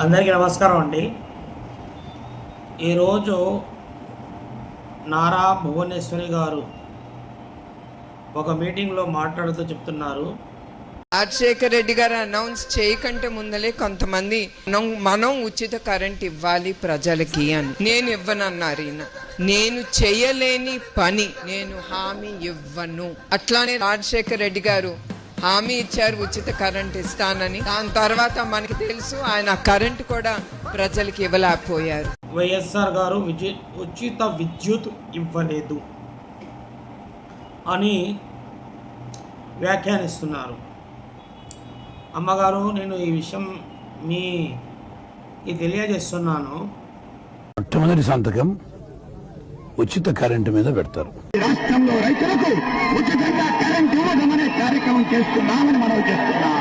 అందరికీ నమస్కారం అండి. ఈరోజు నారా భువనేశ్వరి గారు ఒక మీటింగ్లో మాట్లాడుతూ చెప్తున్నారు, రాజశేఖర్ రెడ్డి గారు అనౌన్స్ చేయకంటే ముందలే కొంతమంది మనం ఉచిత కరెంట్ ఇవ్వాలి ప్రజలకి అని. నేను ఇవ్వనన్నారు ఈయన. నేను చేయలేని పని నేను హామీ ఇవ్వను. అట్లానే రాజశేఖర్ రెడ్డి గారు హామీ ఇచ్చారు ఉచిత కరెంట్ ఇస్తానని. దాని తర్వాత మనకి తెలుసు ఆయన కరెంట్ కూడా ప్రజలకి ఇవ్వలేకపోయారు. వైఎస్ఆర్ గారు ఉచిత విద్యుత్ ఇవ్వలేదు అని వ్యాఖ్యానిస్తున్నారు. అమ్మగారు, నేను ఈ విషయం మీకు తెలియజేస్తున్నాను. మొట్టమొదటి సంతకం ఉచిత కరెంటు మీద పెడతారు. రాష్ట్రంలో రైతులకు ఉచితంగా కరెంట్ ఇవ్వడం అనే కార్యక్రమం చేస్తున్నామని మనం చేస్తున్నాం.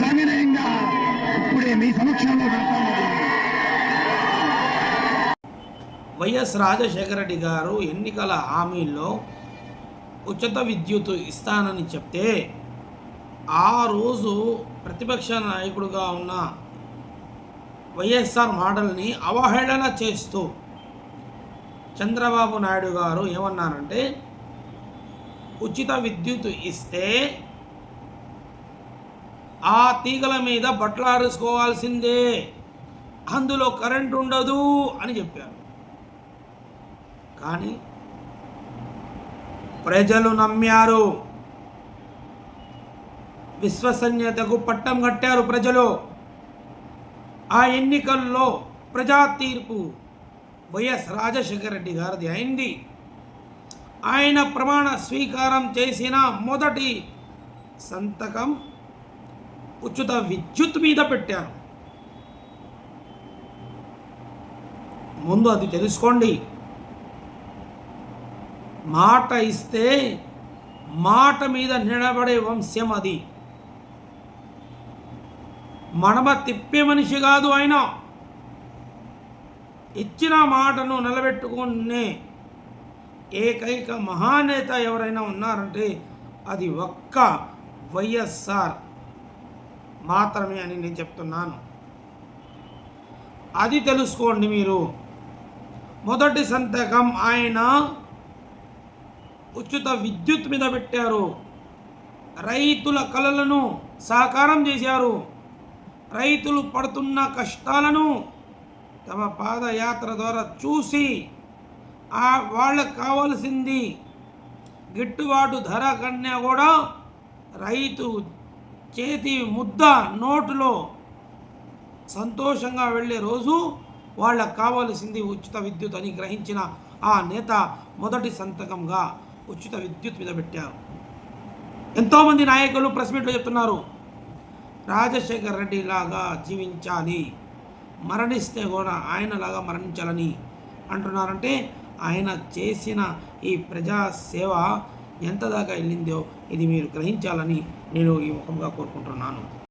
సవినయంగా ఇప్పుడే మీ సమక్షంలో వైఎస్ రాజశేఖర రెడ్డి గారు ఎన్నికల హామీల్లో ఉచిత విద్యుత్ ఇస్తానని చెప్తే ఆ రోజు ప్రతిపక్ష నాయకుడుగా ఉన్న వైఎస్ఆర్ మోడల్ని అవహేళన చేస్తూ చంద్రబాబు నాయుడు గారు ఏమన్నారంటే, ఉచిత విద్యుత్ ఇస్తే ఆ తీగల మీద బట్టలారేసుకోవాల్సిందే, అందులో కరెంట్ ఉండదు అని చెప్పారు. కానీ ప్రజలు నమ్మారు, విశ్వసనీయతకు పట్టం కట్టారు ప్రజలు. ఆ ఎన్నికల్లో ప్రజా తీర్పు వైఎస్ రాజశేఖర రెడ్డి గారిది అయింది. ఆయన ప్రమాణ స్వీకారం చేసిన మొదటి సంతకం ఉచిత విద్యుత్ మీద పెట్టారు. ముందు అది తెలుసుకోండి. మాట ఇస్తే మాట మీద నిలబడే వంశం అది. మడమ తిప్పే మనిషి కాదు ఆయన. ఇచ్చిన మాటను నిలబెట్టుకునే ఏకైక మహానేత ఎవరైనా ఉన్నారంటే అది ఒక్క వైఎస్ఆర్ మాత్రమే అని నేను చెప్తున్నాను. అది తెలుసుకోండి మీరు. మొదటి సంతకం ఆయన ఉచిత విద్యుత్ మీద పెట్టారు. రైతుల కలలను సాకారం చేశారు. రైతులు పడుతున్న కష్టాలను తమ పాదయాత్ర ద్వారా చూసి వాళ్ళకు కావాల్సింది గిట్టుబాటు ధర కన్నా కూడా రైతు చేతి ముద్ద నోటులో సంతోషంగా వెళ్ళే రోజు వాళ్ళకు కావాల్సింది ఉచిత విద్యుత్ అని గ్రహించిన ఆ నేత మొదటి సంతకంగా ఉచిత విద్యుత్ మీద పెట్టారు. ఎంతోమంది నాయకులు ప్రెస్ మీట్లో చెప్తున్నారు, రాజశేఖర రెడ్డి లాగా జీవించాలి, మరణిస్తే కూడా ఆయనలాగా మరణించాలని అంటున్నారంటే ఆయన చేసిన ఈ ప్రజాసేవ ఎంత దాకా వెళ్ళిందో ఇది మీరు గ్రహించాలని నేను ఈ ముఖంగా కోరుకుంటున్నాను.